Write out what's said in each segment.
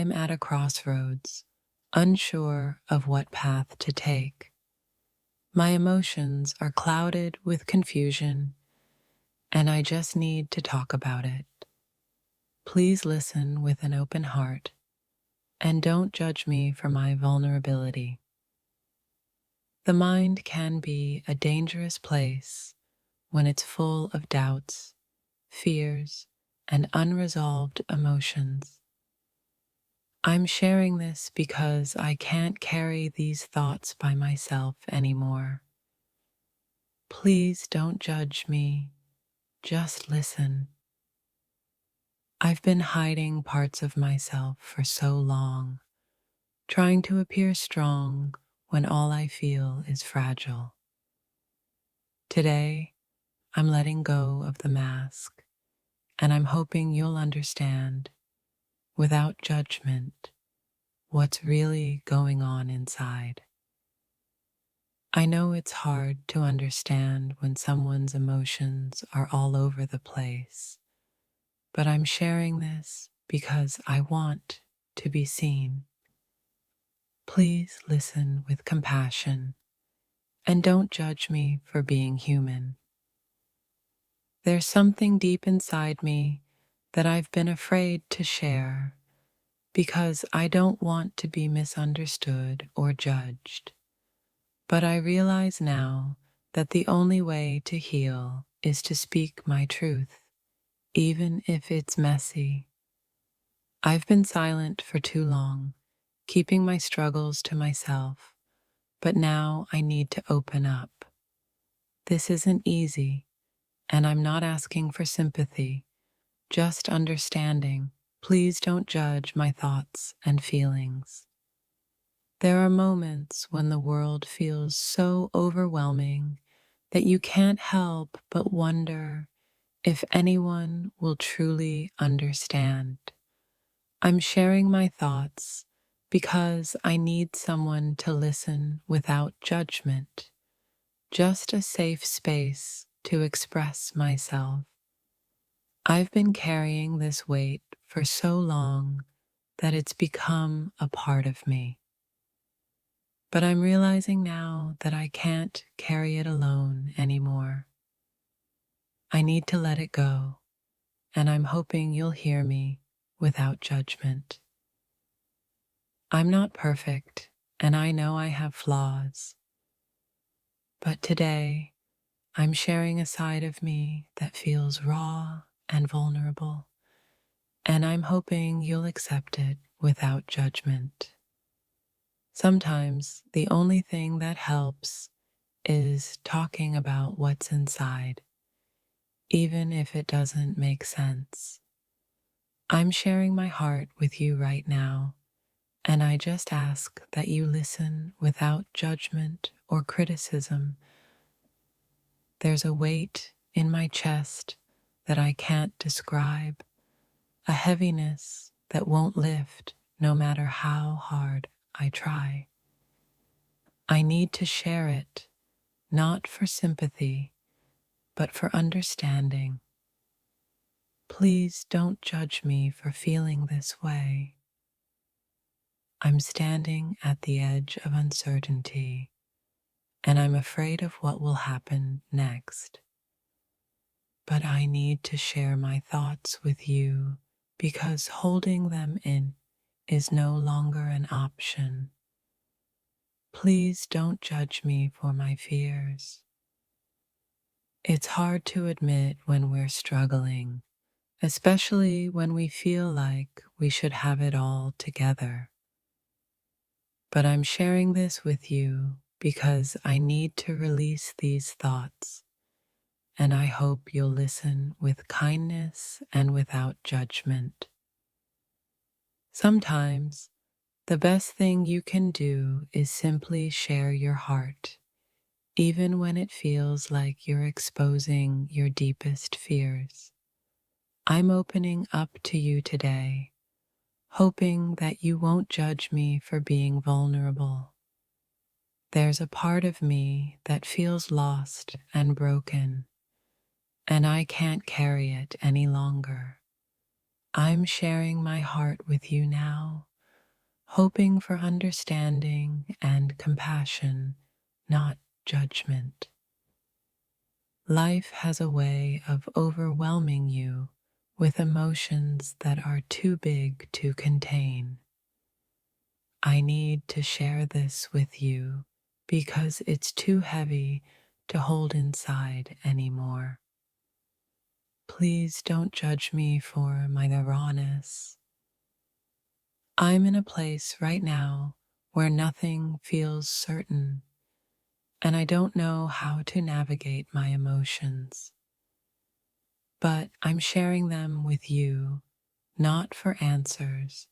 I'm at a crossroads, unsure of what path to take. My emotions are clouded with confusion, and I just need to talk about it. Please listen with an open heart and don't judge me for my vulnerability. The mind can be a dangerous place when it's full of doubts, fears, and unresolved emotions. I'm sharing this because I can't carry these thoughts by myself anymore. Please don't judge me, just listen. I've been hiding parts of myself for so long, trying to appear strong when all I feel is fragile. Today, I'm letting go of the mask, and I'm hoping you'll understand, without judgment, what's really going on inside. I know it's hard to understand when someone's emotions are all over the place, but I'm sharing this because I want to be seen. Please listen with compassion and don't judge me for being human. There's something deep inside me that I've been afraid to share because I don't want to be misunderstood or judged. But I realize now that the only way to heal is to speak my truth, even if it's messy. I've been silent for too long, keeping my struggles to myself, but now I need to open up. This isn't easy, and I'm not asking for sympathy, just understanding. Please don't judge my thoughts and feelings. There are moments when the world feels so overwhelming that you can't help but wonder if anyone will truly understand. I'm sharing my thoughts because I need someone to listen without judgment, just a safe space to express myself. I've been carrying this weight for so long that it's become a part of me. But I'm realizing now that I can't carry it alone anymore. I need to let it go, and I'm hoping you'll hear me without judgment. I'm not perfect, and I know I have flaws. But today, I'm sharing a side of me that feels raw and vulnerable, and I'm hoping you'll accept it without judgment. Sometimes the only thing that helps is talking about what's inside, even if it doesn't make sense. I'm sharing my heart with you right now, and I just ask that you listen without judgment or criticism. There's a weight in my chest that I can't describe, a heaviness that won't lift no matter how hard I try. I need to share it, not for sympathy, but for understanding. Please don't judge me for feeling this way. I'm standing at the edge of uncertainty, and I'm afraid of what will happen next. But I need to share my thoughts with you because holding them in is no longer an option. Please don't judge me for my fears. It's hard to admit when we're struggling, especially when we feel like we should have it all together. But I'm sharing this with you because I need to release these thoughts, and I hope you'll listen with kindness and without judgment. Sometimes, the best thing you can do is simply share your heart, even when it feels like you're exposing your deepest fears. I'm opening up to you today, hoping that you won't judge me for being vulnerable. There's a part of me that feels lost and broken, and I can't carry it any longer. I'm sharing my heart with you now hoping for understanding and compassion, not judgment. Life has a way of overwhelming you with emotions that are too big to contain. I need to share this with you because it's too heavy to hold inside anymore. Please don't judge me for my rawness. I'm in a place right now where nothing feels certain, and I don't know how to navigate my emotions. But I'm sharing them with you, not for answers,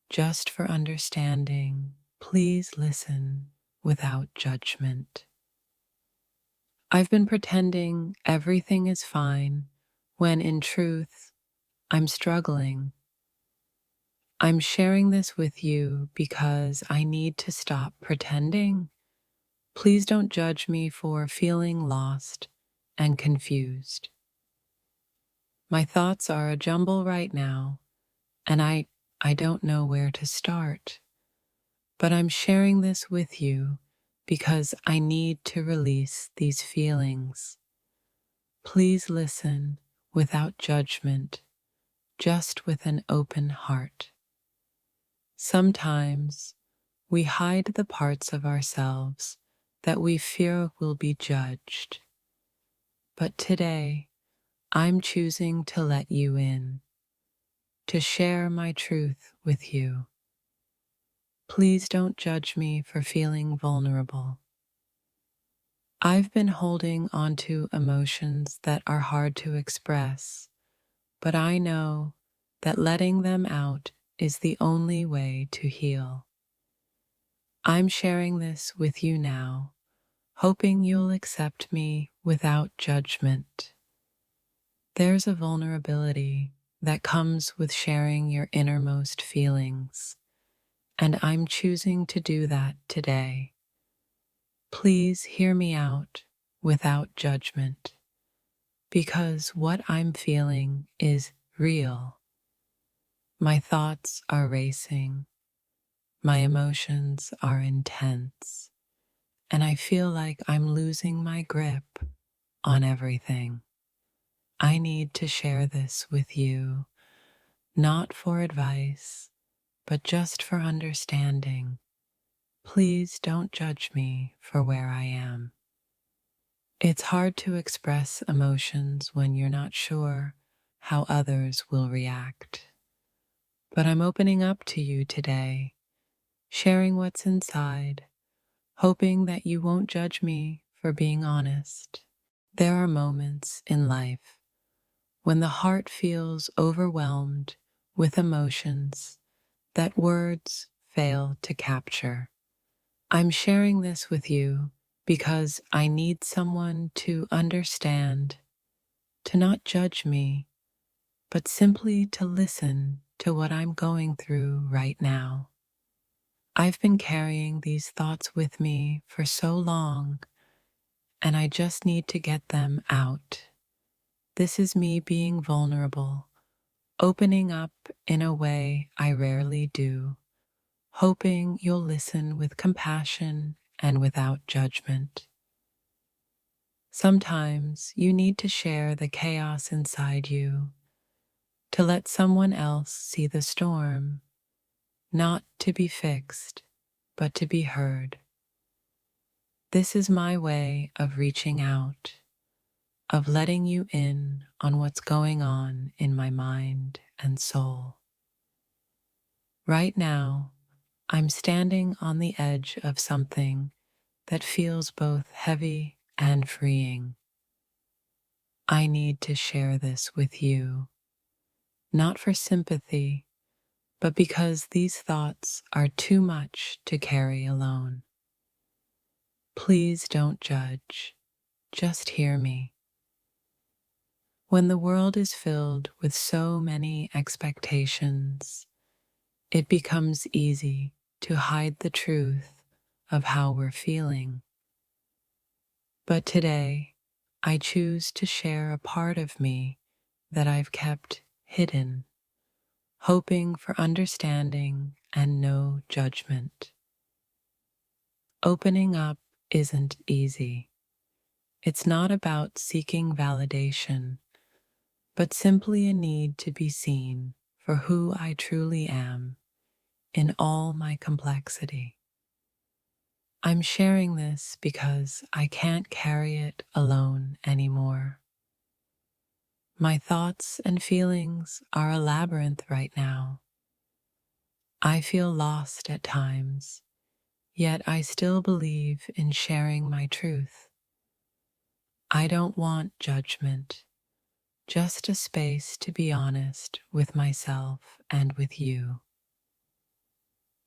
just for understanding. Please listen without judgment. I've been pretending everything is fine when in truth, I'm struggling. I'm sharing this with you because I need to stop pretending. Please don't judge me for feeling lost and confused. My thoughts are a jumble right now, and I don't know where to start. But I'm sharing this with you because I need to release these feelings. Please listen without judgment, just with an open heart. Sometimes we hide the parts of ourselves that we fear will be judged. But today, I'm choosing to let you in, to share my truth with you. Please don't judge me for feeling vulnerable. I've been holding onto emotions that are hard to express, but I know that letting them out is the only way to heal. I'm sharing this with you now, hoping you'll accept me without judgment. There's a vulnerability that comes with sharing your innermost feelings, and I'm choosing to do that today. Please hear me out without judgment, because what I'm feeling is real. My thoughts are racing, my emotions are intense, and I feel like I'm losing my grip on everything. I need to share this with you, not for advice, but just for understanding. Please don't judge me for where I am. It's hard to express emotions when you're not sure how others will react. But I'm opening up to you today, sharing what's inside, hoping that you won't judge me for being honest. There are moments in life when the heart feels overwhelmed with emotions that words fail to capture. I'm sharing this with you because I need someone to understand, to not judge me, but simply to listen to what I'm going through right now. I've been carrying these thoughts with me for so long, and I just need to get them out. This is me being vulnerable, opening up in a way I rarely do, hoping you'll listen with compassion and without judgment. Sometimes you need to share the chaos inside you, to let someone else see the storm, not to be fixed, but to be heard. This is my way of reaching out, of letting you in on what's going on in my mind and soul. Right now, I'm standing on the edge of something that feels both heavy and freeing. I need to share this with you, not for sympathy, but because these thoughts are too much to carry alone. Please don't judge, just hear me. When the world is filled with so many expectations, it becomes easy to hide the truth of how we're feeling. But today, I choose to share a part of me that I've kept hidden, hoping for understanding and no judgment. Opening up isn't easy. It's not about seeking validation, but simply a need to be seen for who I truly am in all my complexity. I'm sharing this because I can't carry it alone anymore. My thoughts and feelings are a labyrinth right now. I feel lost at times, yet I still believe in sharing my truth. I don't want judgment, just a space to be honest with myself and with you.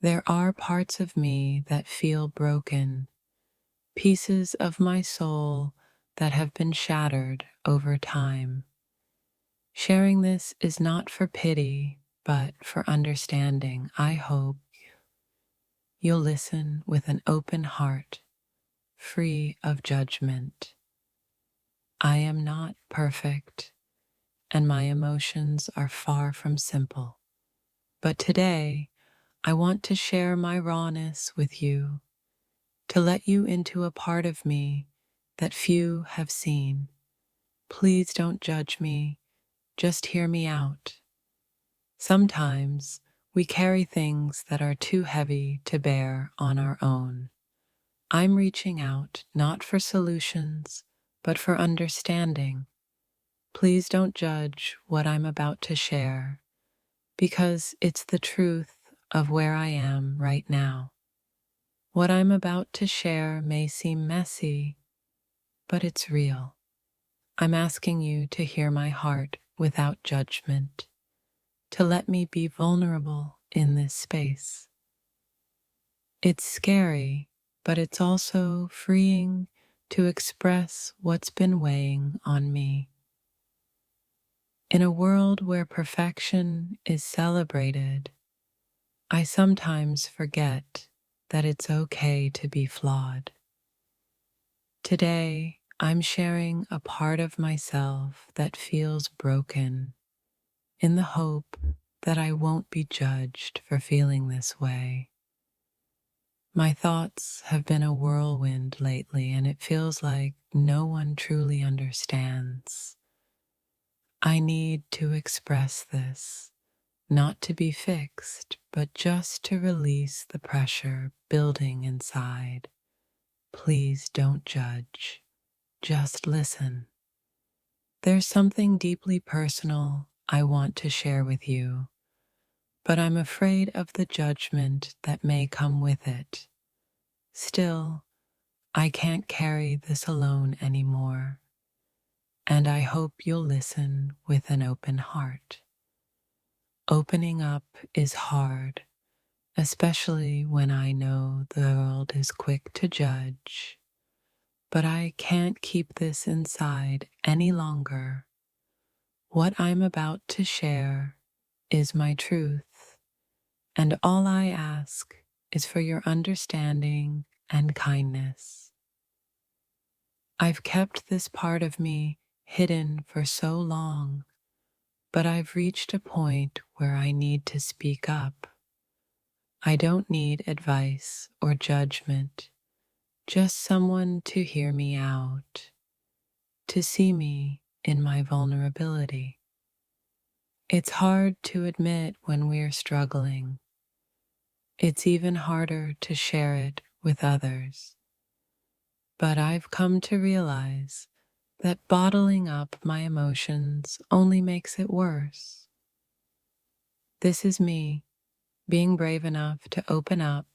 There are parts of me that feel broken, pieces of my soul that have been shattered over time. Sharing this is not for pity, but for understanding. I hope you'll listen with an open heart, free of judgment. I am not perfect, and my emotions are far from simple. But today, I want to share my rawness with you, to let you into a part of me that few have seen. Please don't judge me, just hear me out. Sometimes we carry things that are too heavy to bear on our own. I'm reaching out not for solutions, but for understanding. Please don't judge what I'm about to share, because it's the truth of where I am right now. What I'm about to share may seem messy, but it's real. I'm asking you to hear my heart without judgment, to let me be vulnerable in this space. It's scary, but it's also freeing to express what's been weighing on me. In a world where perfection is celebrated, I sometimes forget that it's okay to be flawed. Today, I'm sharing a part of myself that feels broken, in the hope that I won't be judged for feeling this way. My thoughts have been a whirlwind lately, and it feels like no one truly understands. I need to express this, not to be fixed, but just to release the pressure building inside. Please don't judge, just listen. There's something deeply personal I want to share with you, but I'm afraid of the judgment that may come with it. Still, I can't carry this alone anymore, and I hope you'll listen with an open heart. Opening up is hard, especially when I know the world is quick to judge, but I can't keep this inside any longer. What I'm about to share is my truth, and all I ask is for your understanding and kindness. I've kept this part of me hidden for so long, but I've reached a point where I need to speak up. I don't need advice or judgment, just someone to hear me out, to see me in my vulnerability. It's hard to admit when we're struggling. It's even harder to share it with others. But I've come to realize that bottling up my emotions only makes it worse. This is me being brave enough to open up,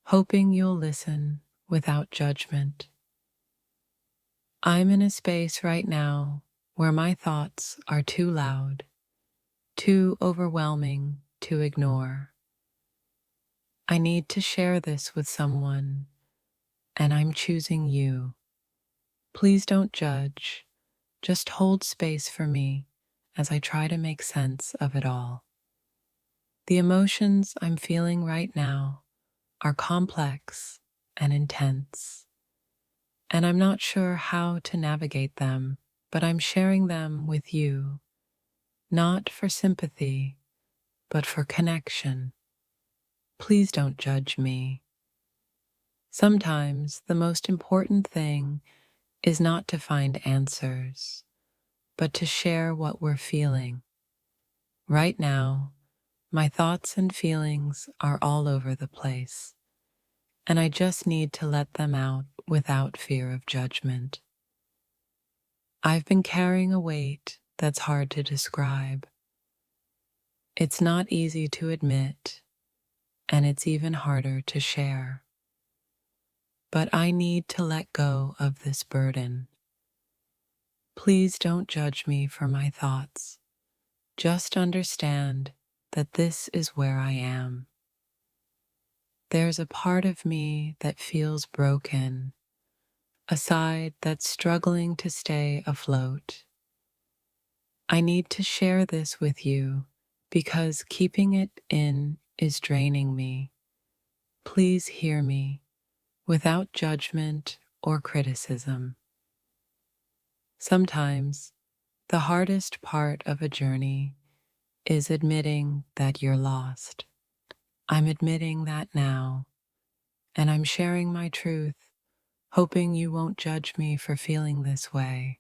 hoping you'll listen without judgment. I'm in a space right now where my thoughts are too loud, too overwhelming to ignore. I need to share this with someone, and I'm choosing you. Please don't judge, just hold space for me as I try to make sense of it all. The emotions I'm feeling right now are complex and intense, and I'm not sure how to navigate them, but I'm sharing them with you, not for sympathy, but for connection. Please don't judge me. Sometimes the most important thing is not to find answers, but to share what we're feeling. Right now, my thoughts and feelings are all over the place, and I just need to let them out without fear of judgment. I've been carrying a weight that's hard to describe. It's not easy to admit, and it's even harder to share. But I need to let go of this burden. Please don't judge me for my thoughts. Just understand that this is where I am. There's a part of me that feels broken, a side that's struggling to stay afloat. I need to share this with you because keeping it in is draining me. Please hear me without judgment or criticism. Sometimes the hardest part of a journey is admitting that you're lost. I'm admitting that now, and I'm sharing my truth, hoping you won't judge me for feeling this way.